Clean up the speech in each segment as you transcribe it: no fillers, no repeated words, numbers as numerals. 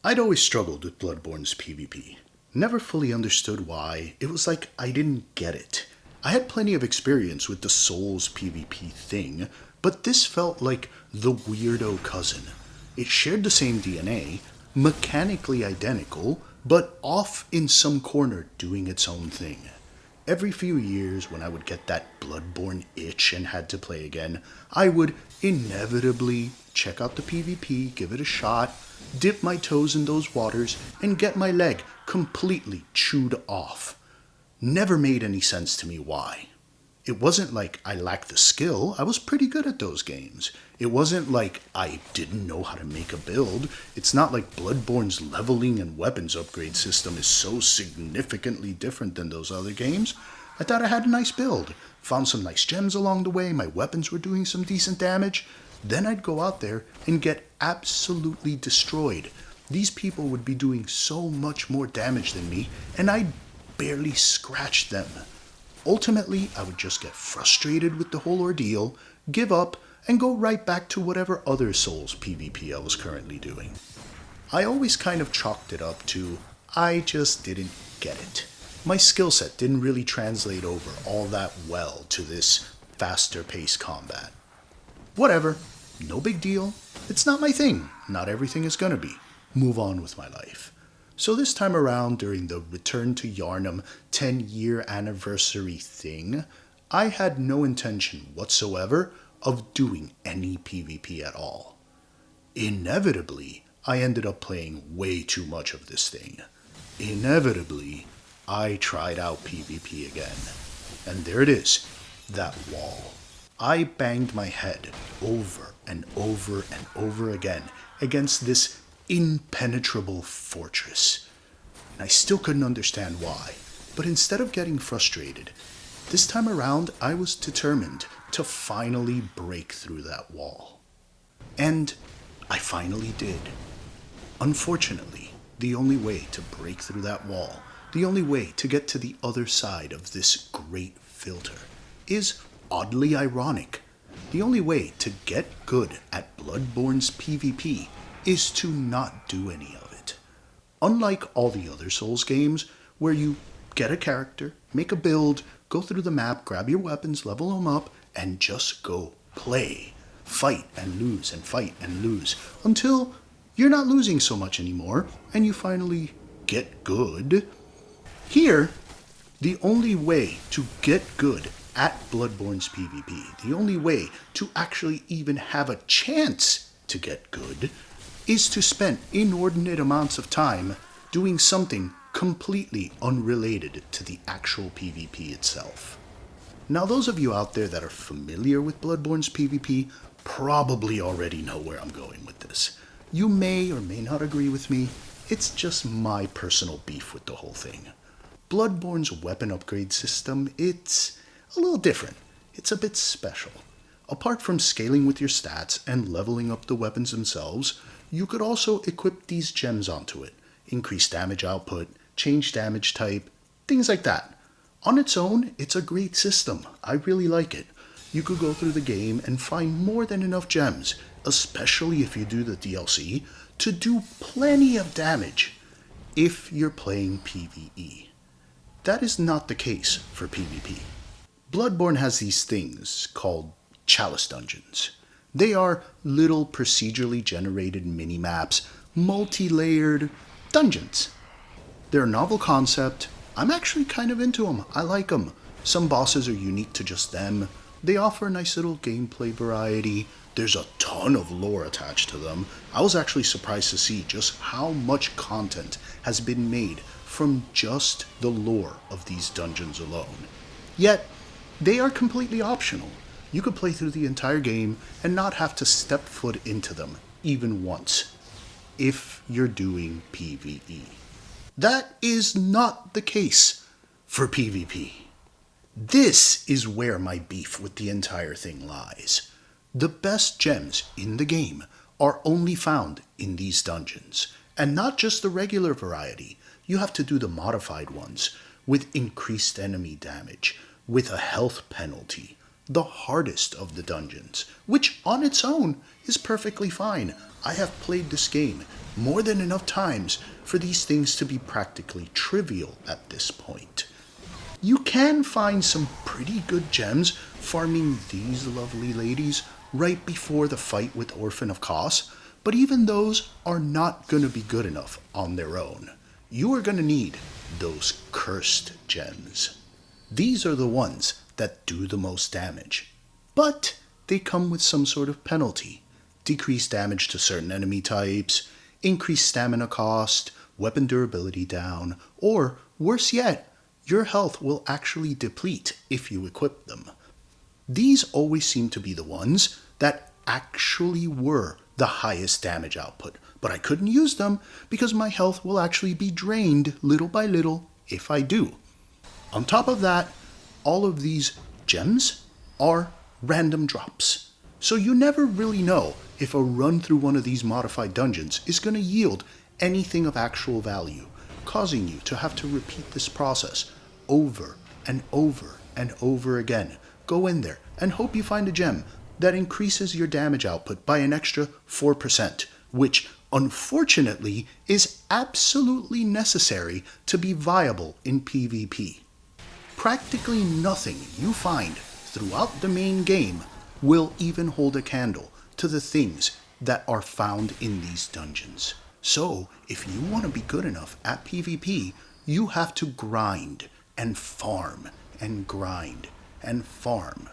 I'd always struggled with Bloodborne's PvP. Never fully understood why. It was like I didn't get it. I had plenty of experience with the Souls PvP thing, but this felt like the weirdo cousin. It shared the same DNA, mechanically identical, but off in some corner doing its own thing. Every few years, when I would get that Bloodborne itch and had to play again, I would inevitably check out the PvP, give it a shot, dip my toes in those waters, and get my leg completely chewed off. Never made any sense to me why. It wasn't like I lacked the skill, I was pretty good at those games. It wasn't like I didn't know how to make a build. It's not like Bloodborne's leveling and weapons upgrade system is so significantly different than those other games. I thought I had a nice build, found some nice gems along the way, my weapons were doing some decent damage. Then I'd go out there and get absolutely destroyed. These people would be doing so much more damage than me, and I'd barely scratch them. Ultimately, I would just get frustrated with the whole ordeal, give up, and go right back to whatever other Souls PvP I was currently doing. I always kind of chalked it up to, I just didn't get it. My skill set didn't really translate over all that well to this faster paced combat. Whatever, no big deal. It's not my thing. Not everything is gonna be. Move on with my life. So this time around, during the Return to Yharnam 10-year anniversary thing, I had no intention whatsoever of doing any PvP at all. Inevitably, I ended up playing way too much of this thing. Inevitably, I tried out PvP again. And there it is, that wall. I banged my head over and over and over again against this impenetrable fortress. And I still couldn't understand why. But instead of getting frustrated, this time around I was determined to finally break through that wall. And I finally did. Unfortunately, the only way to break through that wall, the only way to get to the other side of this great filter, is oddly ironic. The only way to get good at Bloodborne's PvP is to not do any of it. Unlike all the other Souls games, where you get a character, make a build, go through the map, grab your weapons, level them up, and just go play. Fight and lose and fight and lose, until you're not losing so much anymore, and you finally get good. Here, the only way to get good at Bloodborne's PvP, the only way to actually even have a chance to get good, is to spend inordinate amounts of time doing something completely unrelated to the actual PvP itself. Now, those of you out there that are familiar with Bloodborne's PvP probably already know where I'm going with this. You may or may not agree with me. It's just my personal beef with the whole thing. Bloodborne's weapon upgrade system, it's a little different. It's a bit special. Apart from scaling with your stats and leveling up the weapons themselves, you could also equip these gems onto it. Increase damage output, change damage type, things like that. On its own, it's a great system. I really like it. You could go through the game and find more than enough gems, especially if you do the DLC, to do plenty of damage if you're playing PvE. That is not the case for PvP. Bloodborne has these things called Chalice Dungeons. They are little procedurally generated mini-maps, multi-layered dungeons. They're a novel concept. I'm actually kind of into them. I like them. Some bosses are unique to just them. They offer a nice little gameplay variety. There's a ton of lore attached to them. I was actually surprised to see just how much content has been made from just the lore of these dungeons alone. Yet, they are completely optional. You could play through the entire game and not have to step foot into them, even once, if you're doing PvE. That is not the case for PvP. This is where my beef with the entire thing lies. The best gems in the game are only found in these dungeons, and not just the regular variety. You have to do the modified ones, with increased enemy damage, with a health penalty, the hardest of the dungeons, which on its own is perfectly fine. I have played this game more than enough times for these things to be practically trivial at this point. You can find some pretty good gems farming these lovely ladies right before the fight with Orphan of Kos, but even those are not going to be good enough on their own. You are going to need those cursed gems. These are the ones that do the most damage, but they come with some sort of penalty. Decreased damage to certain enemy types, increased stamina cost, weapon durability down, or worse yet, your health will actually deplete if you equip them. These always seem to be the ones that actually were the highest damage output, but I couldn't use them because my health will actually be drained little by little if I do. On top of that, all of these gems are random drops. So you never really know if a run through one of these modified dungeons is going to yield anything of actual value, causing you to have to repeat this process over and over and over again. Go in there and hope you find a gem that increases your damage output by an extra 4%, which unfortunately is absolutely necessary to be viable in PvP. Practically nothing you find throughout the main game will even hold a candle to the things that are found in these dungeons. So, if you want to be good enough at PvP, you have to grind and farm and grind and farm.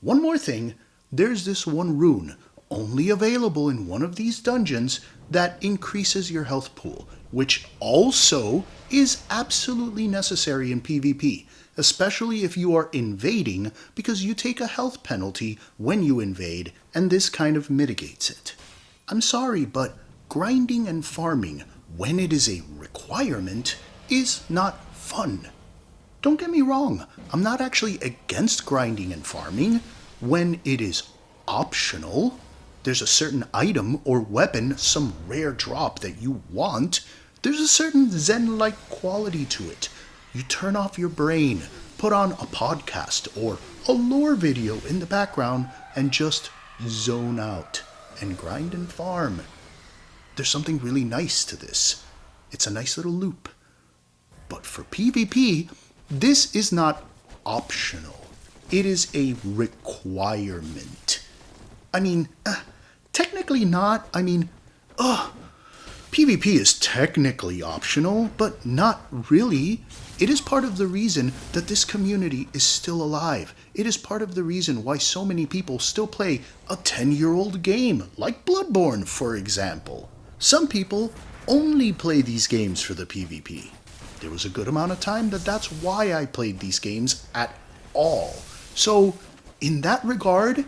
One more thing, there's this one rune only available in one of these dungeons that increases your health pool, which also is absolutely necessary in PvP, especially if you are invading, because you take a health penalty when you invade, and this kind of mitigates it. I'm sorry, but grinding and farming when it is a requirement is not fun. Don't get me wrong, I'm not actually against grinding and farming when it is optional. There's a certain item or weapon, some rare drop that you want. There's a certain zen-like quality to it. You turn off your brain, put on a podcast or a lore video in the background, and just zone out and grind and farm. There's something really nice to this. It's a nice little loop. But for PvP, this is not optional. It is a requirement. Technically not. PvP is technically optional, but not really. It is part of the reason that this community is still alive. It is part of the reason why so many people still play a 10-year-old game, like Bloodborne, for example. Some people only play these games for the PvP. There was a good amount of time that's why I played these games at all. So, in that regard,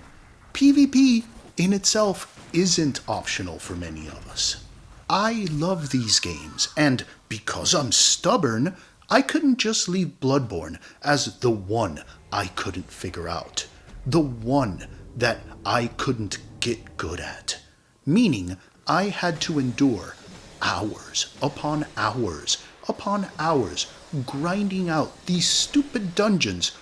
PvP in itself isn't optional for many of us. I love these games, and because I'm stubborn, I couldn't just leave Bloodborne as the one I couldn't figure out. The one that I couldn't get good at. Meaning, I had to endure hours upon hours upon hours grinding out these stupid dungeons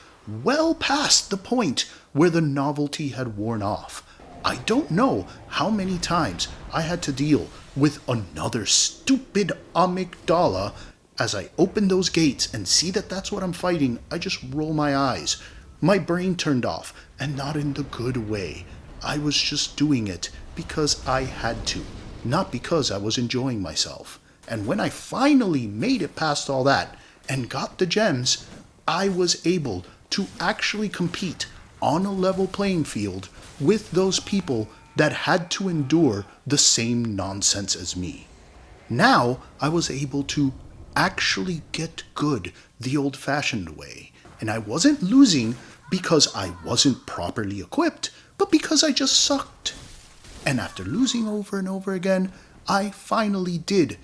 well past the point where the novelty had worn off. I don't know how many times I had to deal with another stupid amygdala. As I open those gates and see that that's what I'm fighting, I just roll my eyes. My brain turned off, and not in the good way. I was just doing it because I had to, not because I was enjoying myself. And when I finally made it past all that and got the gems, I was able to actually compete on a level playing field with those people that had to endure the same nonsense as me. Now I was able to actually get good the old-fashioned way, and I wasn't losing because I wasn't properly equipped, but because I just sucked. And after losing over and over again, I finally did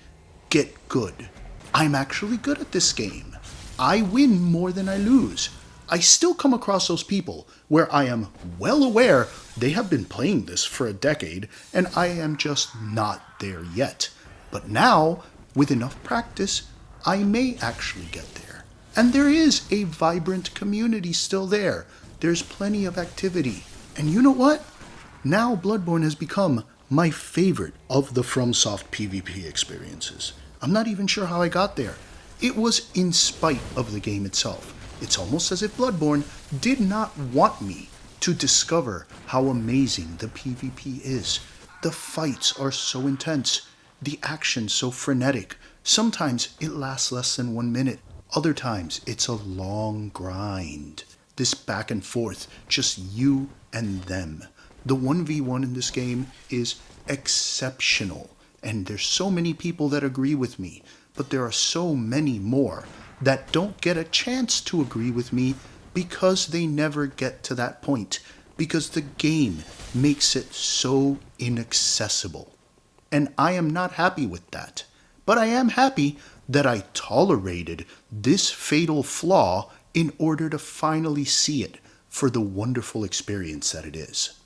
get good. I'm actually good at this game. I win more than I lose. I still come across those people where I am well aware they have been playing this for a decade, and I am just not there yet. But now, with enough practice, I may actually get there. And there is a vibrant community still there. There's plenty of activity. And you know what? Now Bloodborne has become my favorite of the FromSoft PvP experiences. I'm not even sure how I got there. It was in spite of the game itself. It's almost as if Bloodborne did not want me to discover how amazing the PvP is. The fights are so intense, the action so frenetic. Sometimes it lasts less than 1 minute. Other times it's a long grind. This back and forth, just you and them. The 1v1 in this game is exceptional. And there's so many people that agree with me, but there are so many more that don't get a chance to agree with me because they never get to that point, because the game makes it so inaccessible. And I am not happy with that. But I am happy that I tolerated this fatal flaw in order to finally see it for the wonderful experience that it is.